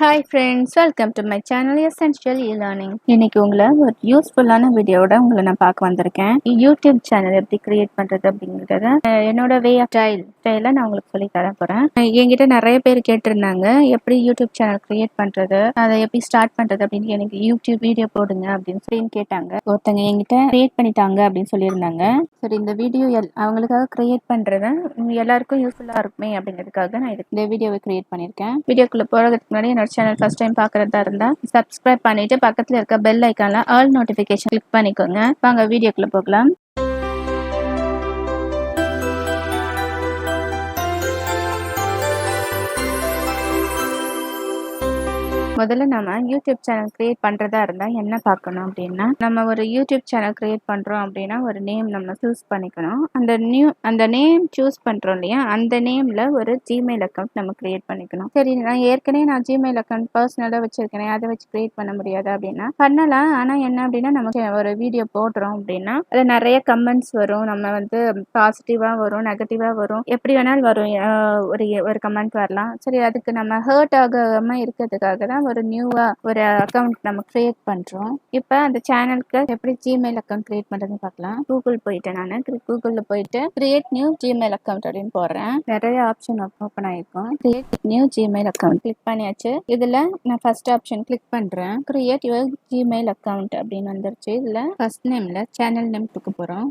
Hi friends, welcome to my channel Essential E-Learning. இன்னைக்கு உங்களை ஒரு யூஸ்ஃபுல்லான வீடியோட உங்களை நான் பார்க்க வந்திருக்கேன். யூடியூப் சேனல் எப்படி கிரியேட் பண்றது அப்படிங்கறத என்னோட வே ஆஃப் ஸ்டைல நான் உங்களுக்கு சொல்லி தர போறேன். என்கிட்ட நிறைய பேர் கேட்டிருந்தாங்க எப்படி யூடியூப் சேனல் கிரியேட் பண்றது, அதை எப்படி ஸ்டார்ட் பண்றது அப்படின்னு எனக்கு யூடியூப் வீடியோ போடுங்க அப்படின்னு சொல்லி கேட்டாங்க. ஒருத்தங்க என்கிட்ட கிரியேட் பண்ணிட்டாங்க அப்படின்னு சொல்லியிருந்தாங்க. சரி, இந்த வீடியோ அவங்களுக்காக கிரியேட் பண்றத எல்லாருக்கும் யூஸ்ஃபுல்லா இருக்குமே அப்படிங்கிறதுக்காக நான் இந்த வீடியோவை கிரியேட் பண்ணியிருக்கேன். வீடியோக்குள்ள போறதுக்கு முன்னாடி என்னோட சேனல் ஃபர்ஸ்ட் டைம் பார்க்கறதா இருந்தா சப்ஸ்கிரைப் பண்ணிட்டு பக்கத்துல இருக்க பெல் ஐகான்ல ஆல் நோட்டிபிகேஷன் கிளிக் பண்ணிக்கோங்க. வாங்க வீடியோக்குள்ள போகலாம். முதல்ல நம்ம யூடியூப் சேனல் கிரியேட் பண்றதா இருந்தா என்ன பார்க்கணும் அப்படின்னா, நம்ம ஒரு யூடியூப் சேனல் கிரியேட் பண்றோம் அப்படின்னா ஒரு நேம் நம்ம சூஸ் பண்ணிக்கணும். அந்த நேம் சூஸ் பண்றோம் இல்லையா, அந்த நேம்ல ஒரு ஜிமெயில் அக்கௌண்ட் நம்ம கிரியேட் பண்ணிக்கணும். சரி, நான் ஜிமெயில் அக்கௌண்ட் பர்சனலா வச்சிருக்கேன், அதை வச்சு கிரியேட் பண்ண முடியாது அப்படின்னா பண்ணலாம். ஆனா என்ன அப்படின்னா, நமக்கு ஒரு வீடியோ போடுறோம் அப்படின்னா அதுல நிறைய கமெண்ட்ஸ் வரும். நம்ம வந்து பாசிட்டிவா வரும், நெகட்டிவா வரும், எப்படி வேணாலும் வரும். ஒரு கமெண்ட் வரலாம். சரி, அதுக்கு நம்ம ஹர்ட் ஆகாம இருக்கிறதுக்காக தான் ஒரு நியூவா ஒரு அக்கௌண்ட் நம்ம கிரியேட் பண்றோம். இப்ப அந்த சேனலுக்கு எப்படி ஜிமெயில் அக்கௌண்ட் கிரியேட் பண்றதுன்னு பார்க்கலாம். கூகுள்ல போயிட்டு கிரியேட் நியூ ஜிமெயில் அக்கௌண்ட் அப்படின்னு போடுறேன். நிறைய ஆப்ஷன் ஓப்பன் ஆயிருக்கும். Create new Gmail account click பண்ணியாச்சு. இதுல நான் ஃபர்ஸ்ட் ஆப்ஷன் கிளிக் பண்றேன். கிரியேட் யுவர் ஜிமெயில் அக்கௌண்ட் அப்படின்னு வந்துருச்சு. இதுல ஃபர்ஸ்ட் நேம்ல சேனல் நேம் கொடுக்க போறோம்.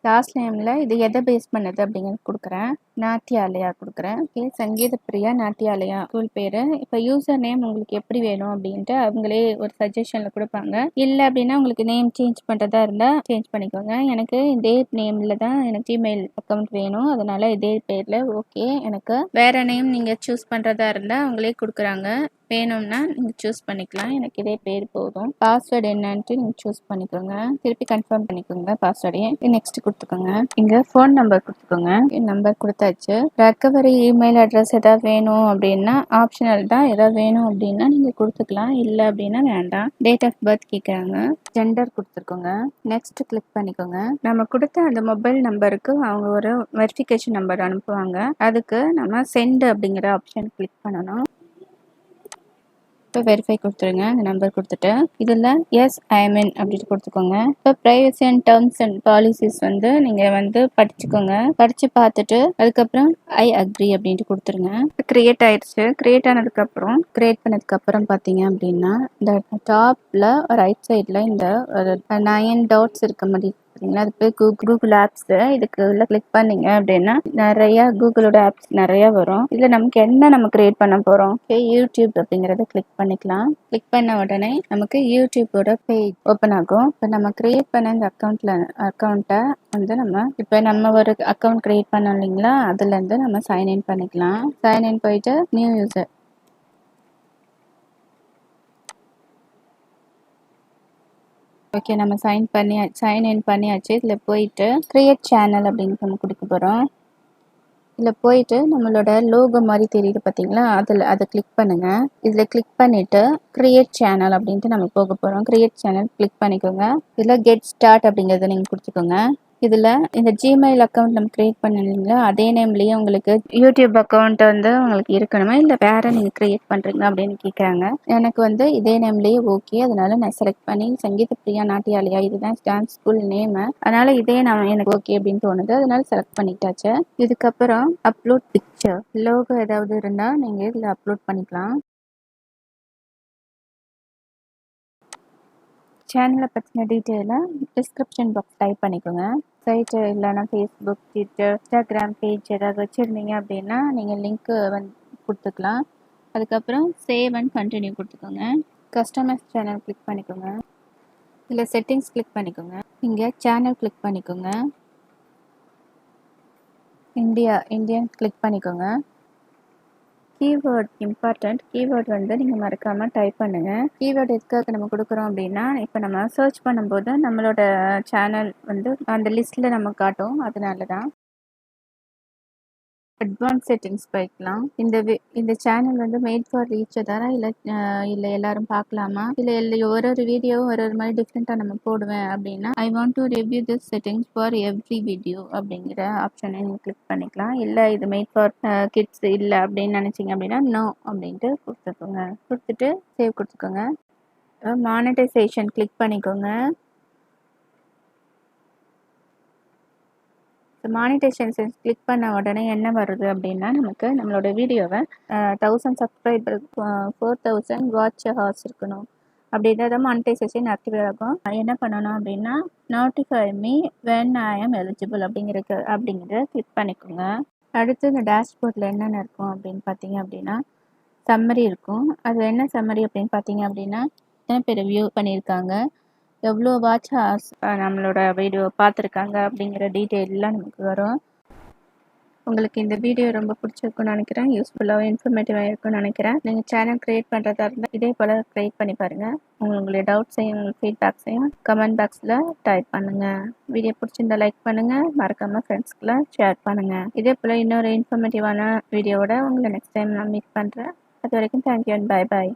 லாஸ்ட் நேம்ல இது எதை பேஸ் பண்ணது அப்படிங்கிறது கொடுக்குறேன். நாட்டியாலயா கொடுக்குறேன். ஓகே, சங்கீத பிரியா நாட்டியாலயா ஸ்கூல் பேரு. இப்போ யூசர் நேம் உங்களுக்கு எப்படி வேணும் அப்படின்ட்டு அவங்களே ஒரு சஜஷன்ல கொடுப்பாங்க. இல்லை அப்படின்னா உங்களுக்கு நேம் சேஞ்ச் பண்றதா இருந்தா சேஞ்ச் பண்ணிக்கோங்க. எனக்கு இதே நேம்ல தான் எனக்கு ஜிமெயில் அக்கௌண்ட் வேணும், அதனால இதே பேர்ல ஓகே. எனக்கு வேற நேம் நீங்க சூஸ் பண்றதா இருந்தா அவங்களே கொடுக்குறாங்க. வேணும்னா நீங்கள் சூஸ் பண்ணிக்கலாம். எனக்கு இதே பேர் போதும். பாஸ்வேர்டு என்னன்ட்டு நீங்கள் சூஸ் பண்ணிக்கோங்க. திருப்பி கன்ஃபார்ம் பண்ணிக்கோங்க பாஸ்வேர்டையே. நெக்ஸ்ட் கொடுத்துக்கோங்க. இங்கே ஃபோன் நம்பர் கொடுத்துக்கோங்க. நம்பர் கொடுத்தாச்சு. ரெக்கவரி இமெயில் அட்ரஸ் ஏதாவது வேணும் அப்படின்னா ஆப்ஷனல் தான். ஏதாவது வேணும் அப்படின்னா நீங்கள் கொடுத்துக்கலாம், இல்லை அப்படின்னா வேண்டாம். டேட் ஆஃப் பர்த் கேட்குறாங்க. ஜெண்டர் கொடுத்துருக்கோங்க. நெக்ஸ்ட் கிளிக் பண்ணிக்கோங்க. நம்ம கொடுத்த அந்த மொபைல் நம்பருக்கு அவங்க ஒரு வெரிஃபிகேஷன் நம்பர் அனுப்புவாங்க. அதுக்கு நம்ம சென்ட் அப்படிங்கிற ஆப்ஷன் கிளிக் பண்ணணும். இப்போ வெரிஃபை கொடுத்துருங்க. அந்த நம்பர் கொடுத்துட்டு இதில் எஸ் ஐஎம்இன் அப்படின்னு கொடுத்துக்கோங்க. இப்போ privacy and terms and policies வந்து நீங்கள் வந்து படித்து பார்த்துட்டு அதுக்கப்புறம் ஐ அக்ரி அப்படின்ட்டு கொடுத்துருங்க. கிரியேட் ஆயிடுச்சு. கிரியேட் பண்ணதுக்கப்புறம் பார்த்தீங்க அப்படின்னா இந்த டாப்பில் ரைட் சைடில் இந்த ஒரு 9 டாட்ஸ் இருக்க மாதிரி அது போய் கூகுள் ஆப்ஸ் இதுக்கு உள்ள கிளிக் பண்ணீங்க அப்படின்னா நிறைய கூகுளோட ஆப்ஸ் நிறைய வரும். இதுல நமக்கு என்ன நம்ம கிரியேட் பண்ண போறோம், யூடியூப் அப்படிங்கறத கிளிக் பண்ணிக்கலாம். கிளிக் பண்ண உடனே நமக்கு யூடியூபோட பேஜ் ஓப்பன் ஆகும். இப்போ நம்ம கிரியேட் பண்ண இந்த அக்கௌண்ட்டை வந்து நம்ம ஒரு அக்கௌண்ட் கிரியேட் பண்ணோம் இல்லைங்களா, அதுல இருந்து நம்ம சைன்இன் பண்ணிக்கலாம். சைன்இன் போயிட்டு நியூ யூசர். ஓகே, நம்ம சைன் இன் பண்ணியாச்சு. இதில் போயிட்டு கிரியேட் சேனல் அப்படின்னு நம்ம கொடுக்க போகிறோம். இதில் போயிட்டு நம்மளோட லோகோ மாதிரி தெரியுது பார்த்தீங்களா, அதை கிளிக் பண்ணுங்க. இதில் கிளிக் பண்ணிட்டு கிரியேட் சேனல் அப்படின்ட்டு நம்ம போக போகிறோம். கிரியேட் சேனல் கிளிக் பண்ணிக்கோங்க. இதில் கெட் ஸ்டார்ட் அப்படிங்கிறத நீங்கள் கொடுத்துக்கோங்க. இதில் இந்த ஜிமெயில் அக்கௌண்ட் நம்ம கிரியேட் பண்ணிங்களா, அதே நேம்லேயே உங்களுக்கு யூடியூப் அக்கௌண்ட் வந்து உங்களுக்கு இருக்கணுமா, இல்லை வேற நீங்கள் கிரியேட் பண்ணுறீங்களா அப்படின்னு கேட்குறாங்க. எனக்கு வந்து இதே நேம்லேயே ஓகே, அதனால நான் செலக்ட் பண்ணி சங்கீத பிரியா நாட்டியாலயா இதுதான் டான்ஸ் ஸ்கூல் நேமு, அதனால இதே எனக்கு ஓகே அப்படின்னு தோணுது, அதனால செலக்ட் பண்ணிட்டாச்சு. இதுக்கப்புறம் அப்லோட் பிக்சர், லோகோ ஏதாவது இருந்தால் நீங்கள் இதில் அப்லோட் பண்ணிக்கலாம். சேனலை பற்றின டீட்டெயிலை டிஸ்கிரிப்ஷன் பாக்ஸ் டைப் பண்ணிக்கோங்க. சைட்டு இல்லைன்னா ஃபேஸ்புக், ட்விட்டர், இன்ஸ்டாகிராம் பேஜ் ஏதாவது வச்சுருந்தீங்க அப்படின்னா நீங்கள் லிங்க்கு வந்து கொடுத்துக்கலாம். அதுக்கப்புறம் சேவ் அண்ட் கண்டினியூ கொடுத்துக்கோங்க. கஸ்டமைஸ் சேனல் கிளிக் பண்ணிக்கோங்க. இல்லை செட்டிங்ஸ் கிளிக் பண்ணிக்கோங்க. இங்கே சேனல் கிளிக் பண்ணிக்கோங்க. இந்தியன் கிளிக் பண்ணிக்கோங்க. Keyword important. கீவேர்ட் வந்து நீங்கள் மறக்காமல் டைப் பண்ணுங்கள். கீவேர்டு எதுக்காக நம்ம கொடுக்குறோம் அப்படின்னா, இப்போ நம்ம சர்ச் பண்ணும்போது நம்மளோட சேனல் வந்து அந்த லிஸ்ட்டில் நம்ம காட்டும், அதனால தான். அட்வான்ஸ் செட்டிங்ஸ் போய்க்கலாம். இந்த சேனல் வந்து மேட் ஃபார் ரீச் தானா இல்லை எல்லாரும் பார்க்கலாமா, இல்லை ஒரு ஒரு வீடியோ ஒரு ஒரு மாதிரி டிஃப்ரெண்ட்டாக நம்ம போடுவேன் அப்படின்னா I want to review this settings for every video அப்படிங்கிற ஆப்ஷனை நீங்கள் கிளிக் பண்ணிக்கலாம். இல்லை இது மேட் ஃபார் கிட்ஸ் இல்லை அப்படின்னு நினச்சிங்க அப்படின்னா நோ அப்படின்ட்டு கொடுத்துக்கோங்க. கொடுத்துட்டு சேவ் கொடுத்துக்கோங்க. மானிட்டைசேஷன் கிளிக் பண்ணிக்கோங்க. மானிட்டைசேஷன் கிளிக் பண்ண உடனே என்ன வருது அப்படின்னா நமக்கு நம்மளோட வீடியோவை 1000 சப்ஸ்கிரைபர் 4000 வாட்ச் ஹார்ஸ் இருக்கணும் அப்படின்னா தான் மானிட்டைசேஷன் ஆக்டிவேட் ஆகும். என்ன பண்ணணும் அப்படின்னா நோட்டிஃபை மீ வென் ஐ ஆம் எலிஜிபிள் அப்படிங்கிறத கிளிக் பண்ணிக்கோங்க. அடுத்து இந்த டேஷ்போர்டில் என்னென்ன இருக்கும் அப்படின்னு பார்த்தீங்க அப்படின்னா சம்மரி இருக்கும். அது என்ன சம்மரி அப்படின்னு பார்த்தீங்க அப்படின்னா எத்தனை பேர் வியூ பண்ணியிருக்காங்க, எவ்வளோ வாட்ச் ஹார்ஸ் நம்மளோட வீடியோ பார்த்துருக்காங்க அப்படிங்கிற டீட்டெயிலெலாம் நமக்கு வரும். உங்களுக்கு இந்த வீடியோ ரொம்ப பிடிச்சிருக்குன்னு நினைக்கிறேன். யூஸ்ஃபுல்லாகவும் இன்ஃபர்மேட்டிவாக இருக்குன்னு நினைக்கிறேன். நீங்கள் சேனல் க்ரியேட் பண்ணுறதா இருந்தால் இதே போல் க்ரியேட் பண்ணி பாருங்கள். உங்களுடைய டவுட்ஸையும் உங்களுக்கு ஃபீட்பேக்ஸையும் கமெண்ட் பாக்ஸில் டைப் பண்ணுங்கள். வீடியோ பிடிச்சிருந்தா லைக் பண்ணுங்கள். மறக்காமல் ஃப்ரெண்ட்ஸ்க்குலாம் ஷேர் பண்ணுங்கள். இதே போல் இன்னொரு இன்ஃபர்மேட்டிவான வீடியோவோட உங்களை நெக்ஸ்ட் டைம் நான் மீட் பண்ணுறேன். அது வரைக்கும் தேங்க்யூ அண்ட் பை பாய்.